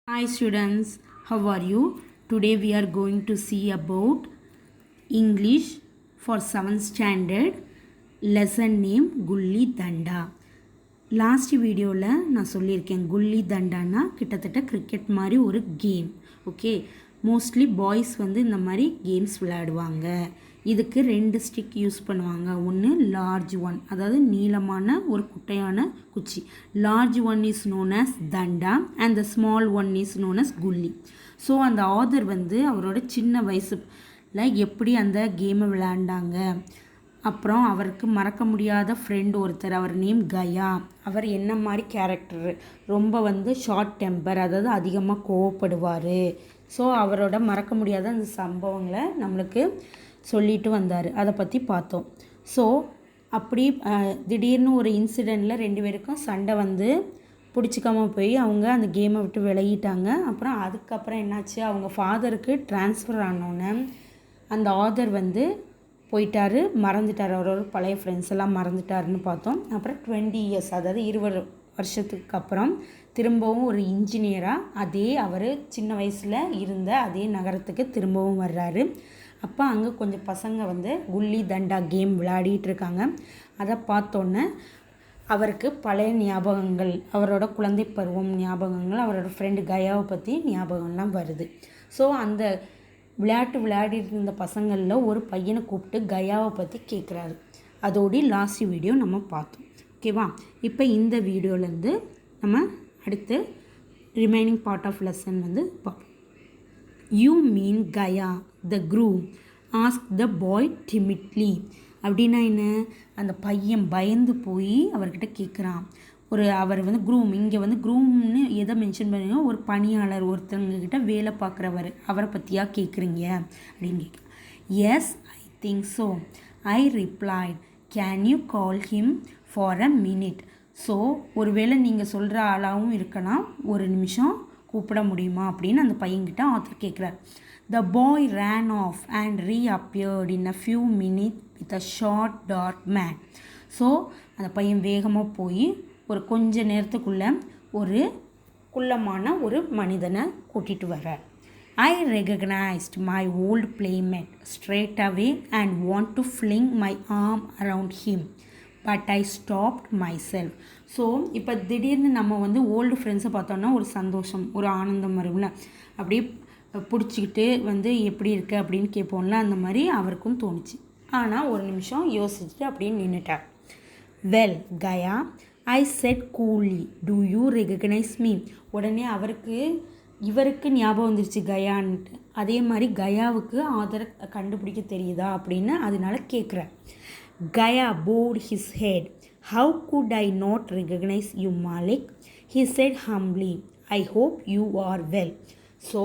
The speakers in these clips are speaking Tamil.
Hi students, how are you? Today we are going to see about English for 7th standard lesson name Gulli Danda. Last வீடியோவில் நான் சொல்லியிருக்கேன் குல்லி தண்டானா கிட்டத்தட்ட கிரிக்கெட் மாதிரி ஒரு கேம். ஓகே, மோஸ்ட்லி பாய்ஸ் வந்து இந்த மாதிரி கேம்ஸ் விளையாடுவாங்க. இதுக்கு 2 ஸ்டிக் யூஸ் பண்ணுவாங்க. ஒன்று லார்ஜ் ஒன், அதாவது நீளமான ஒரு குட்டையான குச்சி. Large one is known as danda and the small one is known as குல்லி. ஸோ அந்த ஆதர் வந்து அவரோட சின்ன வயசுல எப்படி அந்த கேமை விளையாண்டாங்க, அப்புறம் அவருக்கு மறக்க முடியாத ஃப்ரெண்ட் ஒருத்தர், அவர் நேம் கயா. அவர் என்ன மாதிரி கேரக்டர், ரொம்ப வந்து ஷார்ட் டெம்பர், அதாவது அதிகமாக கோவப்படுவார். ஸோ அவரோட மறக்க முடியாத அந்த சம்பவங்களை நம்மளுக்கு சொல்லிட்டு வந்தார். அதை பற்றி பார்த்தோம். ஸோ அப்படி திடீர்னு ஒரு இன்சிடெண்ட்டில் 2 பேருக்கும் சண்டை வந்து பிடிச்சிக்காம போய் அவங்க அந்த கேமை விட்டு விலகிட்டாங்க. அப்புறம் அதுக்கப்புறம் என்னாச்சு, அவங்க ஃபாதருக்கு ட்ரான்ஸ்ஃபர் ஆனோன்னே அந்த ஆதர் வந்து போயிட்டார், மறந்துட்டார், அவரோட பழைய ஃப்ரெண்ட்ஸ் எல்லாம் மறந்துட்டாருன்னு பார்த்தோம். அப்புறம் 20 இயர்ஸ், அதாவது 20 வருஷத்துக்கு அப்புறம் திரும்பவும் ஒரு இன்ஜினியராக அதே அவர் சின்ன வயசில் இருந்த அதே நகரத்துக்கு திரும்பவும் வர்றாரு. அப்போ அங்கே கொஞ்சம் பசங்க வந்து குல்லி தண்டா கேம் விளையாடிட்டு இருக்காங்க. அதை பார்த்தோன்னே அவருக்கு பழைய ஞாபகங்கள், அவரோட குழந்தை பருவம் ஞாபகங்கள், அவரோட ஃப்ரெண்டு கயாவை பற்றி ஞாபகம்லாம் வருது. ஸோ அந்த விளையாடிட்டு இருந்த பசங்களில் ஒரு பையனை கூப்பிட்டு கயாவை பற்றி கேட்குறாரு. அதோடி லாஸ்ட் வீடியோ நம்ம பார்த்தோம். ஓகேவா, இப்போ இந்த வீடியோலேருந்து நம்ம அடுத்து ரிமைனிங் பார்ட் ஆஃப் லெசன் வந்து பார்ப்போம். You mean Gaya the groom ask the boy timidly. அப்படின்னா என்ன, அந்த பையன் பயந்து போய் அவர்கிட்ட கேட்குறான். அவர் வந்து க்ரூம், இங்கே வந்து க்ரூம்னு எதை மென்ஷன் பண்ணுங்க, ஒரு பணியாளர், ஒருத்தவங்கக்கிட்ட வேலை பார்க்குறவர், அவரை பற்றியா கேட்குறீங்க அப்படின்னு கேட்குறேன். Yes, I think so, I replied. Can you call him for a minute. So ஒருவேளை நீங்கள் சொல்கிற ஆளாகவும் இருக்கலாம், ஒரு நிமிஷம் கூப்பிட முடியுமா அப்படின்னு அந்த பையன்கிட்ட ஆத்தர் கேட்குறார். The boy ran off and reappeared in a few minute with a short dark man. So அந்த பையன் வேகமாக போய் ஒரு கொஞ்ச நேரத்துக்குள்ளே ஒரு குள்ளமான ஒரு மனிதனை கூட்டிகிட்டு வர்றார். I recognised my old playmate straight away and want to fling my arm around him but I stopped my so இப்போ திடீர்னு நம்ம வந்து ஓல்டு ஃப்ரெண்ட்ஸை பார்த்தோன்னா ஒரு சந்தோஷம், ஒரு ஆனந்தம் வரும்ல, அப்படியே பிடிச்சிக்கிட்டு வந்து எப்படி இருக்கு அப்படின்னு கேட்போம்ல, அந்த மாதிரி அவருக்கும் தோணுச்சு. ஆனால் ஒரு நிமிஷம் யோசிச்சுட்டு அப்படியே நின்றுட்டார். வெல் கயா, ஐ செட் கூலி, டூ யூ ரெகக்னைஸ் மீ. உடனே இவருக்கு ஞாபகம் வந்துருச்சு கயான்ட்டு. அதே மாதிரி கயாவுக்கு ஆதரை கண்டுபிடிக்க தெரியுதா அப்படின்னு அதனால கேட்குறேன். Gaya bowed his head. How could I not recognize you, Malik? He said humbly, I hope you are well. So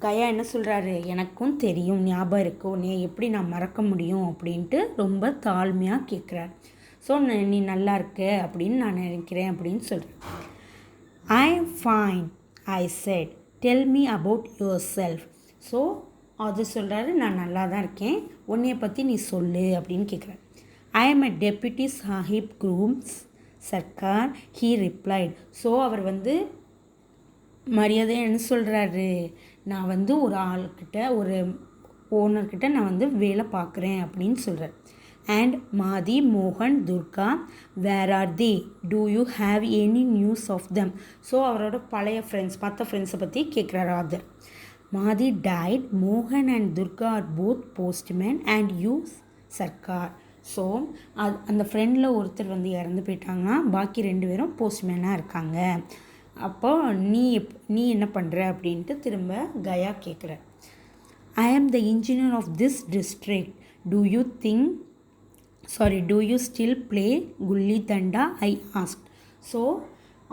Gaya என்ன சொல்கிறாரு, எனக்கும் தெரியும், ஞாபகம் இருக்கு, உன்னை எப்படி நான் மறக்க முடியும் அப்படின்ட்டு ரொம்ப தாழ்மையாக கேட்குறாரு. ஸோ நீ நல்லா இருக்க அப்படின்னு நான் நினைக்கிறேன் அப்படின்னு சொல்கிறேன். I am fine, I set, tell me about your self. So அது சொல்கிறாரு, நான் நல்லா தான் இருக்கேன், உன்னைய பற்றி நீ சொல்லு அப்படின்னு கேட்குறேன். I am a deputy sahib grooms sarkar, he replied. So அவர் வந்து மரியாதையாக என்ன சொல்கிறாரு, நான் வந்து ஒரு ஆள்கிட்ட, ஒரு ஓனர்கிட்ட நான் வந்து வேலை பார்க்குறேன் அப்படின்னு சொல்கிறேன். அண்ட் மாதி, மோகன், Durga, where are they, do you have any news of them. So அவரோட பழைய ஃப்ரெண்ட்ஸ், மற்ற ஃப்ரெண்ட்ஸை பற்றி கேட்குறாரு ஆதர். மாதி டைட், மோகன் and Durga are both postman and you Sarkar. So அந்த ஃப்ரெண்டில் ஒருத்தர் வந்து இறந்து போயிட்டாங்கன்னா பாக்கி 2 பேரும் போஸ்ட்மேனாக இருக்காங்க. அப்போ நீ என்ன பண்ணுற அப்படின்ட்டு திரும்ப கயா கேட்குற. I am the engineer of this district. Do you still play gulli danda, I asked. So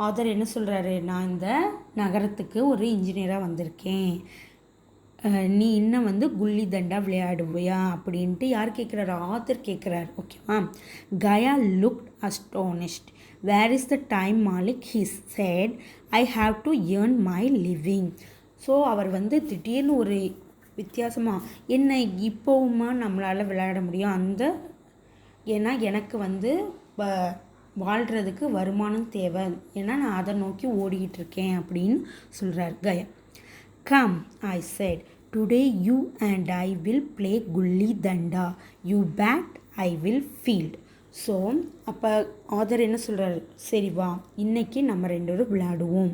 author என்ன சொல்கிறாரு, நான் இந்த நகரத்துக்கு ஒரு இன்ஜினியராக வந்திருக்கேன், நீ இன்னும் வந்து குல்லி தண்டா விளையாடுவியா அப்படின்ட்டு யார் கேட்குறாரு, ஆதர் கேட்குறாரு. ஓகேவா. Gaya looked astonished. Where is the time Malik, he said, I have to earn my living. So அவர் வந்து திடீர்னு ஒரு வித்தியாசமாக, என்ன இப்போவுமா நம்மளால் விளையாட முடியும், ஏன்னா எனக்கு வந்து வாழ்கிறதுக்கு வருமானம் தேவை, ஏன்னா நான் அதை நோக்கி ஓடிக்கிட்டு இருக்கேன் அப்படின்னு சொல்கிறார் Gaya. Come, I said, today you and I will play gulli danda. You bat, I will field. So அப்போ ஆதர் என்ன சொல்கிறாரு, சரி வா, இன்றைக்கி நம்ம 2 பேரும் விளையாடுவோம்,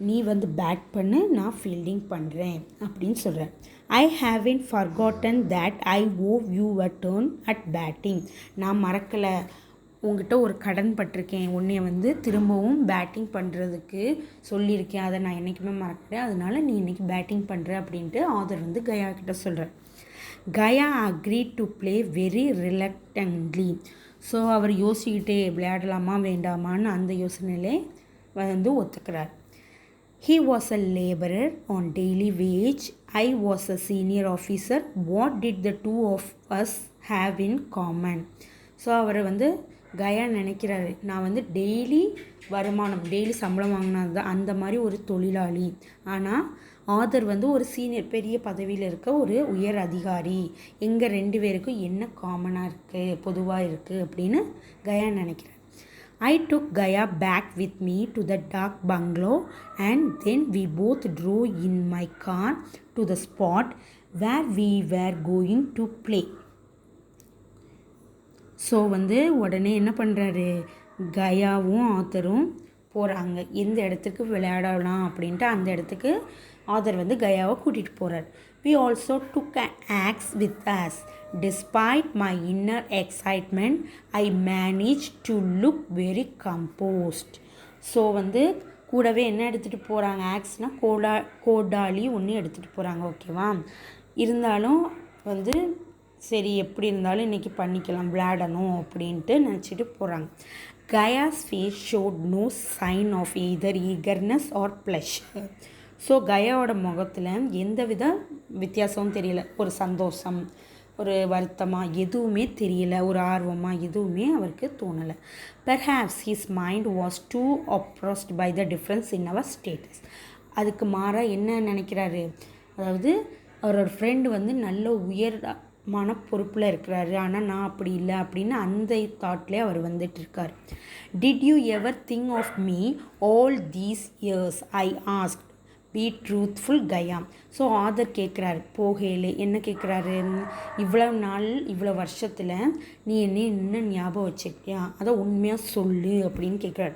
நீ வந்து பேட் பண்ணு, நான் ஃபீல்டிங் பண்ணுறேன் அப்படின்னு சொல்கிறேன். ஐ haven't forgotten that I owe you a turn at batting. நான் மறக்கலை, உங்ககிட்ட ஒரு கடன் பட்டிருக்கேன், உன்னைய வந்து திரும்பவும் பேட்டிங் பண்ணுறதுக்கு சொல்லியிருக்கேன், அதை நான் என்றைக்குமே மறக்கிறேன், அதனால நீ இன்றைக்கி பேட்டிங் பண்ணுற அப்படின்ட்டு ஆதர் வந்து கயா கிட்ட சொல்கிறார். Gaya agreed to play very reluctantly. So அவர் யோசிக்கிட்டே விளையாடலாமா வேண்டாமான்னு அந்த யோசனையிலே வந்து ஒத்துக்கிறார். He was a laborer on daily wage. I was a senior officer. What did the two of us have in common? So அவர் வந்து கயா நினைக்கிறாரு, நான் வந்து டெய்லி வருமானம், டெய்லி சம்பளம் வாங்கினது தான், அந்த மாதிரி ஒரு தொழிலாளி. ஆனால் ஆதர் வந்து ஒரு சீனியர், பெரிய பதவியில் இருக்க ஒரு உயர் அதிகாரி. எங்கள் 2 பேருக்கும் என்ன காமனாக இருக்குது, பொதுவாக இருக்குது அப்படின்னு கயா நினைக்கிறார். I took Gaya back with me to the dark bungalow and then we both drove in my car to the spot where we were going to play. So வந்து உடனே என்ன பண்ணுறாரு, கயாவும் ஆதரும் போகிறாங்க, எந்த இடத்துக்கு விளையாடலாம் அப்படின்ட்டு அந்த இடத்துக்கு ஆதர் வந்து கயாவை கூட்டிகிட்டு போகிறார். We also took an axe with us. Despite my inner excitement, I managed to look very composed. So வந்து கூடவே என்ன எடுத்துகிட்டு போகிறாங்க, ஆக்ஸ்னால் கோடாலி ஒன்று எடுத்துகிட்டு போகிறாங்க, ஓகேவா. இருந்தாலும் வந்து சரி எப்படி இருந்தாலும் இன்றைக்கி பண்ணிக்கலாம், விளையாடணும் அப்படின்ட்டு நினச்சிட்டு போகிறாங்க. Gaya's face showed no sign of either eagerness or pleasure. So கயாவோட முகத்தில் எந்தவித வித்தியாசமும் தெரியல, ஒரு சந்தோஷம், ஒரு வருத்தமாக எதுவுமே தெரியல, ஒரு ஆர்வமாக எதுவுமே அவருக்கு தோணலை. Perhaps his mind was too absorbed by the difference in our status. அதுக்கு மாறாக என்ன நினைக்கிறாரு, அதாவது அவரோட ஃப்ரெண்டு வந்து நல்ல உயர்மான பொறுப்பில் இருக்கிறாரு, ஆனால் நான் அப்படி இல்லை அப்படின்னு அந்த தாட்லேயே அவர் வந்துட்டு இருக்கார். Did you ever think of me all these years, I asked. Be truthful Gaya. So author கேட்குறாரு, போகையிலே என்ன கேட்குறாரு, இவ்வளவு நாள் இவ்வளோ வருஷத்தில் நீ என்ன இன்னும் ஞாபகம் வச்சுக்கிட்டியா, அதை உண்மையாக சொல்லு அப்படின்னு கேட்குறாரு.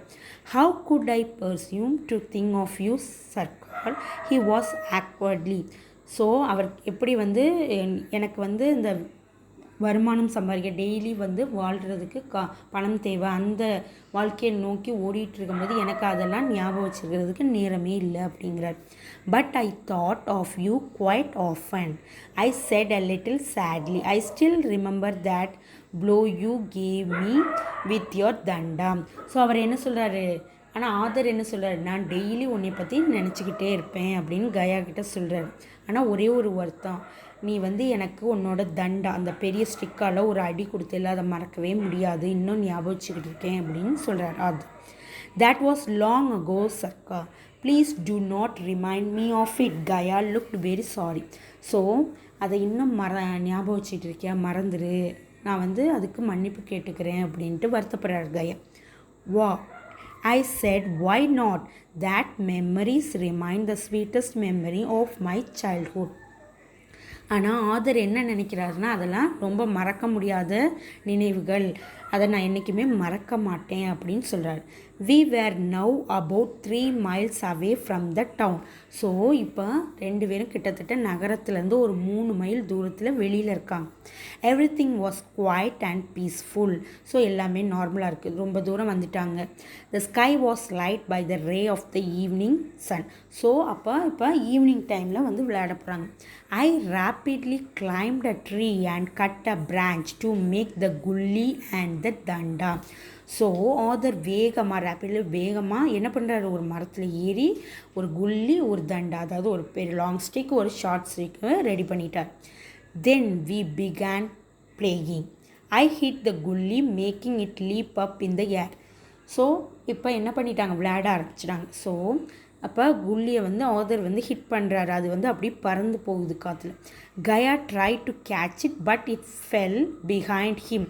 How could I presume to think of you sarkar, he was awkwardly. So அவர் எப்படி வந்து எனக்கு வந்து இந்த வருமானம் சம்பாதிக்க, டெய்லி வந்து வாழ்கிறதுக்கு பணம் தேவை, அந்த வாழ்க்கையை நோக்கி ஓடிட்டு இருக்கும்போது எனக்கு அதெல்லாம் ஞாபகம் வச்சுக்கிறதுக்கு நேரமே இல்லை அப்படிங்கிறார். But I thought of you quite often, I said a little sadly, I still remember that blow you gave me with your danda. So அவர் என்ன சொல்கிறாரு, ஆனால் ஆதர் என்ன சொல்கிறாரு, நான் டெய்லி உன்னை பற்றி நினச்சிக்கிட்டே இருப்பேன் அப்படின்னு கயா கிட்ட சொல்கிறாரு. ஆனால் ஒரே ஒரு வருத்தம், நீ வந்து எனக்கு உன்னோட தண்டா, அந்த பெரிய ஸ்டிக்கால் ஒரு அடி கொடுத்தில்ல, அதை மறக்கவே முடியாது, இன்னும் ஞாபகம் வச்சுக்கிட்டு இருக்கேன் அப்படின்னு சொல்கிறார் author. That was long ago Sarkar, please do not remind me of it. Gaya looked very sorry. So அதை இன்னும் ஞாபகம் வச்சுட்டு இருக்கியா, மறந்துடு, நான் வந்து அதுக்கு மன்னிப்பு கேட்டுக்கிறேன் அப்படின்ட்டு வருத்தப்படுறார் கயா. வா, I said, why not? That memories remain the sweetest memory of my childhood. ஆனால் ஆதர் என்ன நினைக்கிறாருன்னா, அதெல்லாம் ரொம்ப மறக்க முடியாத நினைவுகள், அதை நான் என்றைக்குமே மறக்க மாட்டேன் அப்படின்னு சொல்கிறார். We were now about 3 miles away from the town. So இப்போ 2 பேரும் கிட்டத்தட்ட நகரத்துலேருந்து ஒரு 3 மைல் தூரத்தில் வெளியில் இருக்காங்க. Everything was quiet and peaceful. So எல்லாமே நார்மலாக இருக்குது, ரொம்ப தூரம் வந்துட்டாங்க. The sky was light by the ray of the evening sun. So இப்போ ஈவினிங் டைமில் வந்து விளையாட போகிறாங்க. I rapidly climbed a tree and cut a branch to make the gulli and the danda. So author வேகமாக என்ன பண்ணுறாரு, ஒரு மரத்தில் ஏறி ஒரு குல்லி, ஒரு தண்டா, அதாவது ஒரு பெரிய லாங் ஸ்டிக், ஒரு ஷார்ட் ஸ்டிக்கு ரெடி பண்ணிட்டார். தென் we began playing. I hit the gulli making it leap up in the air. So இப்போ என்ன பண்ணிட்டாங்க, விளையாட ஆரம்பிச்சிட்டாங்க. ஸோ அப்போ குல்லியை வந்து ஆதர் வந்து ஹிட் பண்ணுறாரு, அது வந்து அப்படி பறந்து போகுது காற்றுல. Gaya tried to catch it but it fell behind him.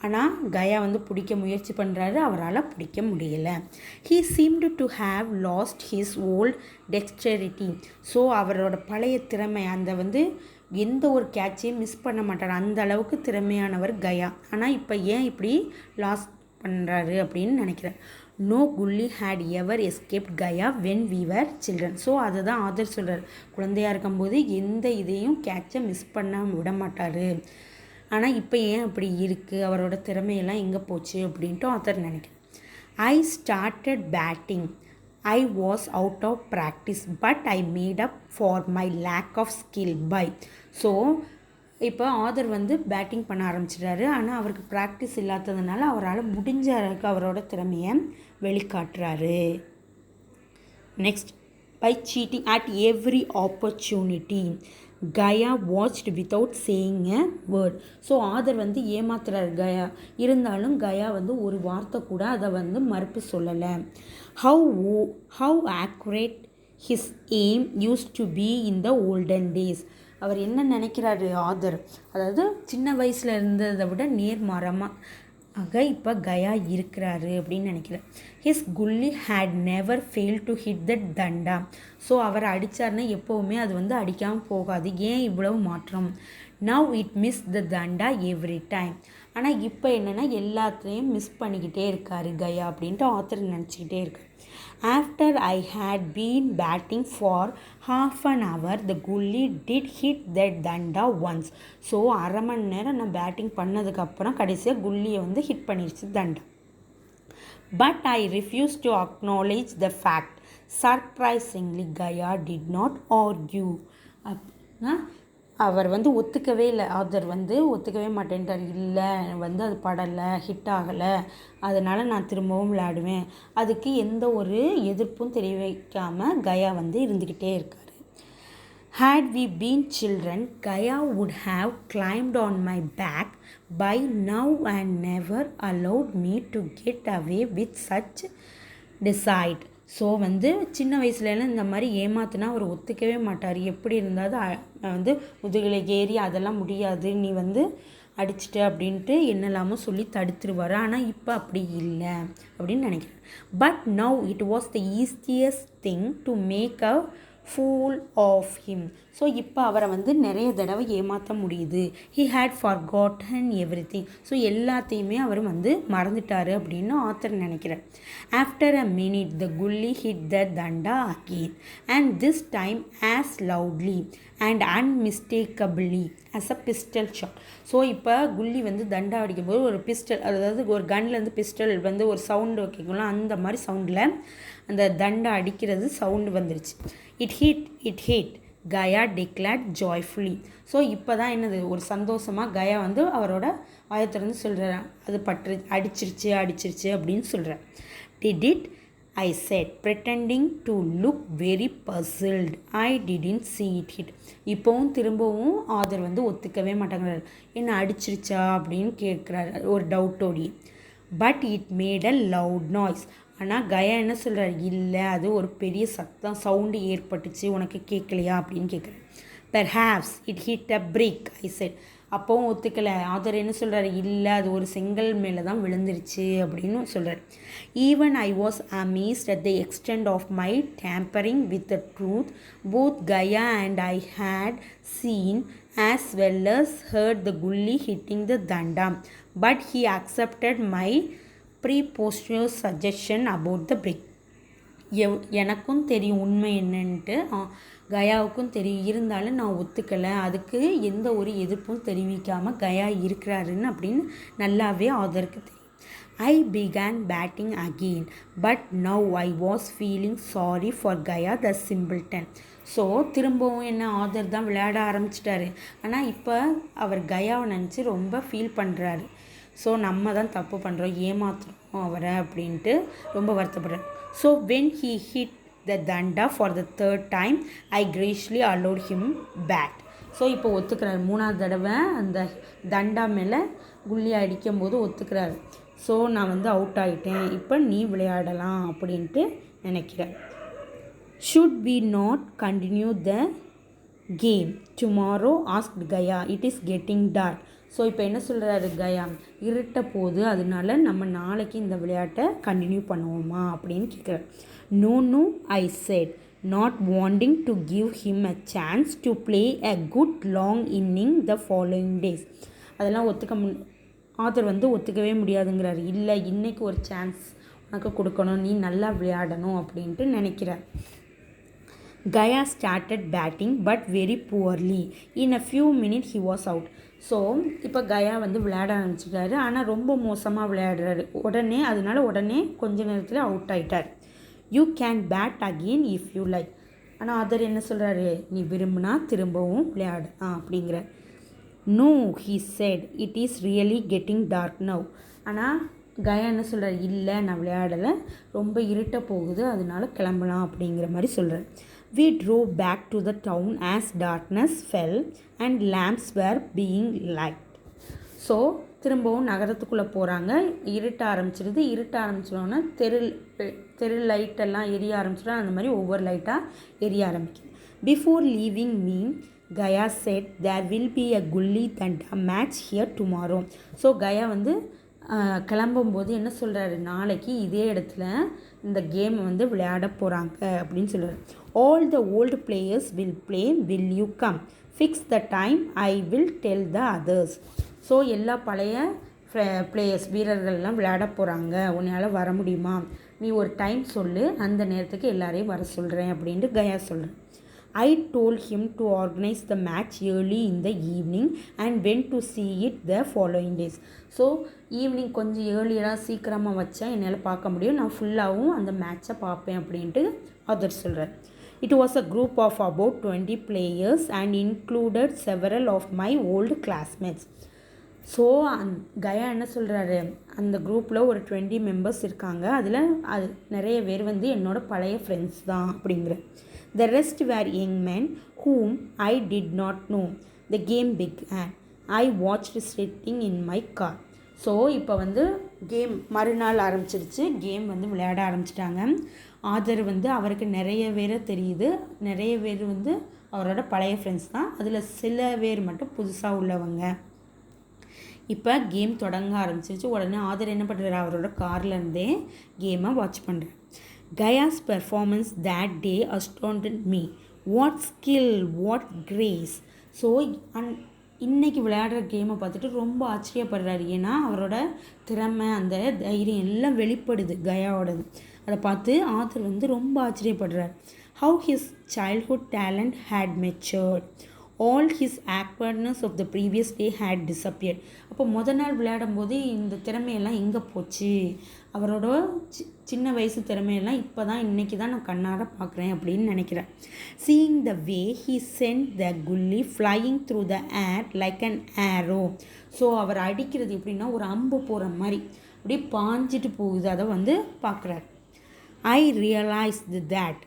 ஆனால் கயா வந்து பிடிக்க முயற்சி பண்ணுறாரு, அவரால் பிடிக்க முடியலை. He seemed to have lost his old dexterity. So அவரோட பழைய திறமை, அந்த வந்து எந்த ஒரு கேட்சையும் மிஸ் பண்ண மாட்டார், அந்த அளவுக்கு திறமையானவர் கயா. ஆனால் இப்போ ஏன் இப்படி லாஸ் பண்ணுறாரு அப்படின்னு நினைக்கிறேன். No gully had ever escaped Gaya when we were children. So அதை தான் ஆதர் சொல்கிறார், குழந்தையாக இருக்கும்போது எந்த இதையும் கேட்சை மிஸ் பண்ண விட மாட்டார். ஆனால் இப்போ ஏன் அப்படி இருக்குது, அவரோட திறமையெல்லாம் எங்கே போச்சு அப்படின்ட்டு ஆத்தர் நினைக்கிறேன். I started batting. I was out of practice but I made up for my lack of skill by. So இப்போ ஆதர் வந்து பேட்டிங் பண்ண ஆரம்பிச்சிட்டாரு, ஆனால் அவருக்கு ப்ராக்டிஸ் இல்லாததுனால அவரால் முடிஞ்ச அளவுக்கு அவரோட திறமையை வெளிக்காட்டுறாரு. Next, by cheating at every opportunity Gaya watched without saying a word. So author வந்து ஏமாத்துறாரு கயா, இருந்தாலும் கயா வந்து ஒரு வார்த்தை கூட அதை வந்து மறுப்பு சொல்லலை. How accurate his aim used to be in the olden days. அவர் என்ன நினைக்கிறாரு ஆதர், அதாவது சின்ன வயசில் இருந்ததை விட நேர்மாறமாக இப்போ கயா இருக்கிறாரு அப்படின்னு நினைக்கிறேன். His gulli had never fail to hit the danda. So அவர் அடித்தார்னா எப்போவுமே அது வந்து அடிக்காமல் போகாது. ஏன் இவ்வளவு மாற்றம்? Now it missed the danda every time. ஆனால் இப்போ என்னென்னா எல்லாத்தையும் மிஸ் பண்ணிக்கிட்டே இருக்கார் கயா அப்படின்ட்டு ஆத்தர் நினச்சிக்கிட்டே இருக்கார். After I had been batting for half an hour the gully did hit that danda once. So அரை மணி நேரம் நான் பேட்டிங் பண்ணதுக்கப்புறம் கடைசியாக குல்லியை வந்து ஹிட் பண்ணிடுச்சு danda. But I refused to acknowledge the fact. Surprisingly Gaya did not argue. அப்படின்னா அவர் வந்து ஒத்துக்கவே இல்லை, ஆதர் வந்து ஒத்துக்கவே மாட்டேன்ட்டார். இல்லை வந்து அது படலை, ஹிட் ஆகலை, அதனால் நான் திரும்பவும் விளையாடுவேன். அதுக்கு எந்த ஒரு எதிர்ப்பும் தெரிவிக்காமல் கயா வந்து இருந்துக்கிட்டே இருக்கார். Had we been children, Gaya would have climbed on my back by now and never allowed me to get away with such deceit. So வந்து சின்ன வயசுலலாம் இந்த மாதிரி ஏமாத்துனா அவர் ஒத்துக்கவே மாட்டார். எப்படி இருந்தாலும் வந்து முதுகில் ஏறி அதெல்லாம் முடியாது, நீ வந்து அடிச்சிட்ட அப்படின்ட்டு என்னெல்லாமோ சொல்லி தடுத்துருவார். ஆனால் இப்போ அப்படி இல்லை அப்படின்னு நினைக்கிறேன். But now it was the easiest thing to make a fool of him. So இப்போ அவரை வந்து நிறைய தடவை ஏமாற்ற முடியுது. He had forgotten everything. So எல்லாத்தையுமே அவர் வந்து மறந்துட்டார் அப்படின்னு ஆத்தர் நினைக்கிறார். After a minute the gulli hit the danda again and this time as loudly and unmistakably as a pistol shot. So இப்போ குல்லி வந்து தண்டா அடிக்கும்போது ஒரு பிஸ்டல், அதாவது ஒரு கன்லேருந்து பிஸ்டல் வந்து ஒரு சவுண்டு வைக்கலாம், அந்த மாதிரி சவுண்டில் அந்த தண்டா அடிக்கிறது சவுண்டு வந்துருச்சு. It hit Gaya declared joyfully. So இப்போ தான் என்னது, ஒரு சந்தோஷமாக கயா வந்து அவரோட வாயத்திறந்து சொல்கிறார், அது அடிச்சிருச்சு அப்படின்னு சொல்கிறார். Did it I set pretending to look very puzzled. I didn't see it hit. இப்போவும் திரும்பவும் ஆதர் வந்து ஒத்துக்கவே மாட்டேங்கிறார். என்ன அடிச்சிருச்சா அப்படின்னு கேட்குறாரு ஒரு டவுட்டோடி. But it made a loud noise. ஆனால் கயா என்ன சொல்கிறார், இல்லை அது ஒரு பெரிய சவுண்டு ஏற்பட்டுச்சு, உனக்கு கேட்கலையா அப்படின்னு கேட்குறேன். Perhaps it hit a brick I said. அப்போவும் ஒத்துக்கலை. ஆதர் என்ன சொல்கிறார், இல்லை அது ஒரு செங்கல் மேலே தான் விழுந்துருச்சு அப்படின்னு சொல்கிறார். Even I was amazed at the extent of my tampering with the truth. Both Kaya and I had seen as well as heard the gully hitting the danda, but he accepted my preposterous suggestion about the brick. எனக்கும் தெரியும் உண்மை என்னன்ட்டு, கயாவுக்கும் தெரியும், இருந்தாலும் நான் ஒத்துக்கலை, அதுக்கு எந்த ஒரு எதிர்ப்பும் தெரிவிக்காமல் கயா இருக்கிறாருன்னு அப்படின்னு நல்லாவே ஆதருக்கு தெரியும். I began batting again, but now I was feeling sorry for Gaya the simpleton. So திரும்பவும் என்ன, ஆதர் தான் விளையாட ஆரம்பிச்சிட்டாரு, ஆனால் இப்போ அவர் கயாவை நினச்சி ரொம்ப ஃபீல் பண்ணுறாரு. ஸோ நம்ம தான் தப்பு பண்ணுறோம், ஏமாத்துறோம் அவரை அப்படின்ட்டு ரொம்ப வருத்தப்படுறாரு. So when he hit the danda for the third time, I graciously allowed him bat. So இப்போ ஒத்துக்கிறார், மூணாவது தடவை அந்த தண்டா மேலே குள்ளி அடிக்கும்போது ஒத்துக்கிறாரு. ஸோ நான் வந்து அவுட் ஆகிட்டேன், இப்போ நீ விளையாடலாம் அப்படின்ட்டு நினைக்கிறார். Should we not continue the game tomorrow? asked Gaya. It is getting dark. So இப்போ என்ன சொல்கிறாரு கயா, இருட்ட போது அதனால நம்ம நாளைக்கு இந்த விளையாட்டை கண்டினியூ பண்ணுவோமா அப்படின்னு கேட்குறாரு. No no I said, not wanting to give him a chance to play a good long inning the following days. அதெல்லாம் ஆத்தர் வந்து ஒத்துக்கவே முடியாதுங்கிறார். இல்லை, இன்றைக்கி ஒரு சான்ஸ் உனக்கு கொடுக்கணும், நீ நல்லா விளையாடணும் அப்படின்ட்டு நினைக்கிறார். Kaya started batting but very poorly. In a few minute he was out. So இப்போ கயா வந்து விளையாட ஆரம்பிச்சிட்டாரு, ஆனால் ரொம்ப மோசமாக விளையாடுறாரு. உடனே கொஞ்ச நேரத்தில் அவுட் ஆகிட்டார். You can bat again if you like. ஆனால் அதர் என்ன சொல்கிறாரு, நீ விரும்பினா திரும்பவும் விளையாடலாம் அப்படிங்கிற. No he said, it is really getting dark now. ஆனால் கயா என்ன சொல்கிறார், இல்லை நான் விளையாடலை, ரொம்ப இருட்ட போகுது, அதனால கிளம்பலாம் அப்படிங்கிற மாதிரி சொல்கிறார். We drove back to the town as darkness fell and lamps were being lighted. So திரும்பவும் நகரத்துக்குள்ளே போகிறாங்க. இருட்ட ஆரம்பிச்சிடோன்னா தெரு லைட்டெல்லாம் எரிய ஆரம்பிச்சிடும். அந்த மாதிரி ஒவ்வொரு லைட்டாக எரிய ஆரம்பிக்குது. Before leaving me Gaya said there will be a gulli danda match here tomorrow. So Gaya வந்து கிளம்பும்போது என்ன சொல்கிறாரு, நாளைக்கு இதே இடத்துல இந்த கேம் வந்து விளையாட போகிறாங்க அப்படின்னு சொல்கிறாரு. All the old players will play, will you come, fix the time, I will tell the others. So எல்லா பழைய பிளேயர்ஸ் வீரர்கள்லாம் விளையாட போகிறாங்க, உன்னால் வர முடியுமா, நீ ஒரு டைம் சொல்லு, அந்த நேரத்துக்கு எல்லாரையும் வர சொல்கிறேன் அப்படின்ட்டு கயா சொல்கிறேன். I told him to organize the match early in the evening and went to see it the following days. So evening கொஞ்சம் ஏர்லியராக சீக்கிரமாக வச்சா என்னால் பார்க்க முடியும், நான் ஃபுல்லாகவும் அந்த மேட்சை பார்ப்பேன் அப்படின்ட்டு அதர் சொல்கிறார். It was a group of about 20 players and included several of my old classmates. So Gaya என்ன சொல்கிறாரு, அந்த குரூப்பில் ஒரு 20 மெம்பர்ஸ் இருக்காங்க, அதில் நிறைய பேர் வந்து என்னோடய பழைய ஃப்ரெண்ட்ஸ் தான் அப்படிங்கிற. The rest were young men whom I did not know. The game began. I watched sitting in my car. So இப்போ வந்து கேம் மறுநாள் ஆரம்பிச்சிருச்சு, கேம் வந்து விளையாட ஆரம்பிச்சிட்டாங்க. ஆதர் வந்து அவருக்கு நிறைய பேரை தெரியுது, நிறைய பேர் வந்து அவரோட பழைய ஃப்ரெண்ட்ஸ் தான், அதில் சில பேர் மட்டும் புதுசாக உள்ளவங்க. இப்போ கேம் தொடங்க ஆரம்பிச்சிருச்சு. உடனே ஆதர் என்ன பண்ணுறாரு, அவரோட கார்லேருந்தே கேமை வாட்ச் பண்ணுறாரு. Gaya's performance that day astounded me. What skill, what grace. So இன்றைக்கி விளையாடுற கேமை பார்த்துட்டு ரொம்ப ஆச்சரியப்படுறாரு. ஏன்னா அவரோட திறமை, அந்த தைரியம் எல்லாம் வெளிப்படுது கயாவோடது. அதை பார்த்து ஆத்தர் வந்து ரொம்ப ஆச்சரியப்படுறார். How his childhood talent had matured. All his awkwardness of the previous day had disappeared. அப்போ நாள் விளையாடும் போது இந்த திறமையெல்லாம் எங்கே போச்சு, அவரோட சின்ன வயசு திறமையெல்லாம் இப்போ தான் இன்றைக்கி தான் நான் கண்ணார பார்க்குறேன் அப்படின்னு நினைக்கிறேன். Seeing the way he sent the gully flying through the air like an arrow. So அவர் அடிக்கிறது எப்படின்னா ஒரு அம்பு போகிற மாதிரி அப்படியே பாஞ்சிட்டு போகுது, அதை வந்து பார்க்குறாரு. I realized that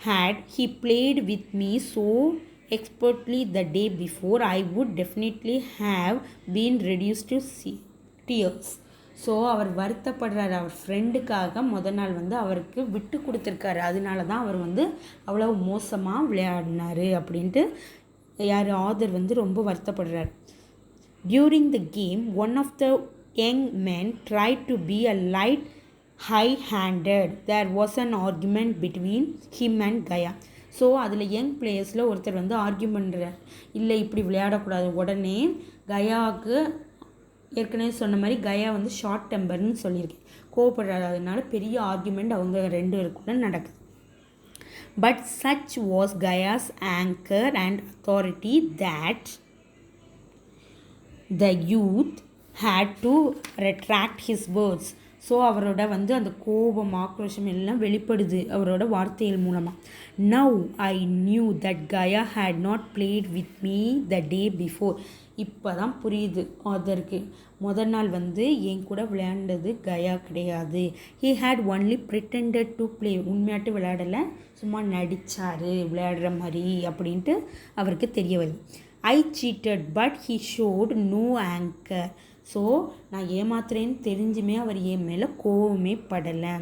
had he played with me so expertly the day before, I would definitely have been reduced to tears. So அவர் வருத்தப்படுறாரு, அவர் ஃப்ரெண்டுக்காக நாள் வந்து அவருக்கு விட்டு கொடுத்துருக்காரு, அதனால தான் அவர் வந்து அவ்வளோ மோசமாக விளையாடினார் அப்படின்ட்டு ஆதர் வந்து ரொம்ப வருத்தப்படுறார். During the game one of the young men tried to be a light high-handed. There was an argument between him and Gaya. So அதில் யங் பிளேயர்ஸில் ஒருத்தர் வந்து ஆர்கியூ பண்ணுறார், இல்லை இப்படி விளையாடக்கூடாது. உடனே கயாவுக்கு ஏற்கனவே சொன்ன மாதிரி கயா வந்து ஷார்ட் டெம்பர்னு சொல்லியிருக்கேன், கோவப்படுறாரு. அதனால பெரிய ஆர்கியூமெண்ட் அவங்க 2 பேருக்குள்ள நடக்குது. But such was Gaya's anger and authority that the youth had to retract his words. So அவரோட வந்து அந்த கோபம், ஆக்ரோஷம் எல்லாம் வெளிப்படுது அவரோட வார்த்தைகள் மூலமாக. Now I knew that Kaya had not played with me the day before. இப்போ தான் புரியுது ஆதருக்கு, நாள் வந்து என் கூட விளையாண்டது கயா கிடையாது. He had only pretended to play. உண்மையாட்டு விளையாடலை, சும்மா நடித்தார் விளையாடுற மாதிரி அப்படின்ட்டு அவருக்கு தெரிய வருது. I cheated but he showed no anger. So நான் ஏமாத்துறேன்னு தெரிஞ்சுமே அவர் என் மேலே கோவமே படலை.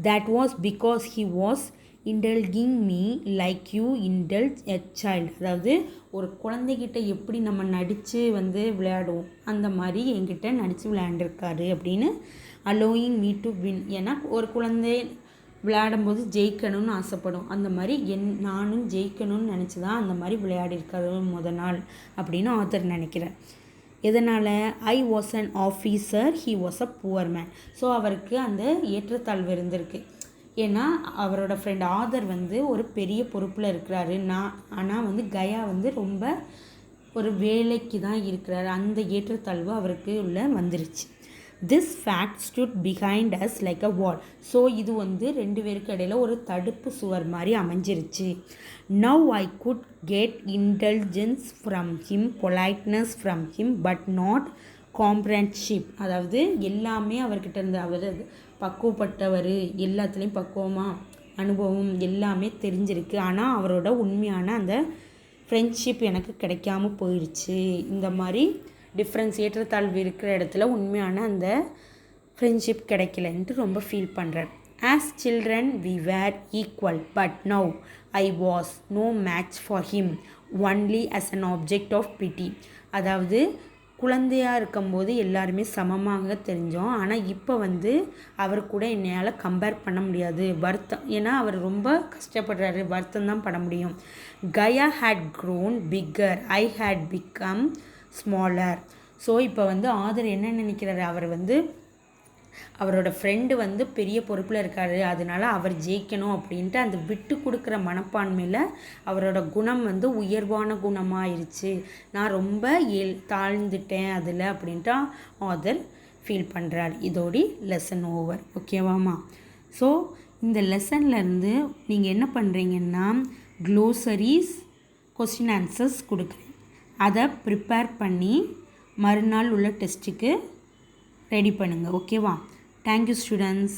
That was because he was indulging me like you indulge a child. அதாவது ஒரு குழந்தைகிட்ட எப்படி நம்ம நடித்து வந்து விளையாடுவோம் அந்த மாதிரி என்கிட்ட நடித்து விளையாண்டுருக்காரு அப்படின்னு. அலோயிங் மீ டு வின், ஏன்னா ஒரு குழந்தை விளையாடும்போது ஜெயிக்கணும்னு ஆசைப்படும். அந்த மாதிரி நானும் ஜெயிக்கணும்னு நினச்சி தான் அந்த மாதிரி விளையாடிருக்காரு நாள் அப்படின்னு ஆத்தர் நினைக்கிறேன். எதனால்? I was an officer, he was a poor man. So அவருக்கு அந்த ஏற்றத்தாழ்வு இருந்திருக்கு. ஏன்னா அவரோட ஃப்ரெண்ட் ஆதர் வந்து ஒரு பெரிய பொறுப்பில் இருக்கிறாரு. ஆனால் வந்து கயா வந்து ரொம்ப ஒரு வேலைக்கு தான் இருக்கிறாரு. அந்த ஏற்றத்தாழ்வு அவருக்கு உள்ள வந்துருச்சு. This fact stood behind us like a wall. So இது வந்து ரெண்டு பேருக்கு இடையில ஒரு தடுப்பு சுவர் மாதிரி அமைஞ்சிருச்சு. Now I could get intelligence from him, politeness from him, but not companionship. அதாவது எல்லாமே அவர்கிட்ட இருந்து, அவர் பக்குவப்பட்டவர், எல்லாத்துலேயும் பக்குவமாக அனுபவம் எல்லாமே தெரிஞ்சிருக்கு. ஆனால் அவரோட உண்மையான அந்த ஃப்ரெண்ட்ஷிப் எனக்கு கிடைக்காம போயிடுச்சு. இந்த மாதிரி டிஃப்ரென்ஸ் ஏற்றத்தாழ்வு இருக்கிற இடத்துல உண்மையான அந்த ஃப்ரெண்ட்ஷிப் கிடைக்கலன்ட்டு ரொம்ப ஃபீல் பண்ணுறேன். As children we were equal, but now I was no match for him, only as an object of pity. அதாவது குழந்தையாக இருக்கும்போது எல்லாருமே சமமாக தெரிஞ்சோம். ஆனால் இப்போ வந்து அவர் கூட என்னையால் கம்பேர் பண்ண முடியாது. வருத்தம், ஏன்னா அவர் ரொம்ப கஷ்டப்படுறாரு, வருத்தம் தான் பட முடியும். Kaya had grown bigger, I had become smaller. So இப்போ வந்து ஆதர் என்ன நினைக்கிறாரு, அவர் வந்து அவரோட ஃப்ரெண்டு வந்து பெரிய பொறுப்பில் இருக்கார், அதனால அவர் ஜெயிக்கணும் அப்படின்ட்டு அந்த விட்டு கொடுக்குற மனப்பான்மையில் அவரோட குணம் வந்து உயர்வான குணமாகிருச்சு. நான் ரொம்ப தாழ்ந்துட்டேன் அதில் அப்படின்ட்டு ஆதர் ஃபீல் பண்ணுறார். இதோடி லெசன் ஓவர். ஓகேவாம்மா? ஸோ இந்த லெசன்லேருந்து நீங்கள் என்ன பண்ணுறீங்கன்னா க்ளோசரிஸ், கொஸ்டின் ஆன்சர்ஸ் கொடுக்குறேன். அதை ப்ரிப்பேர் பண்ணி மறுநாள் உள்ள டெஸ்ட்டுக்கு ரெடி பண்ணுங்கள். ஓகேவா? Thank you students.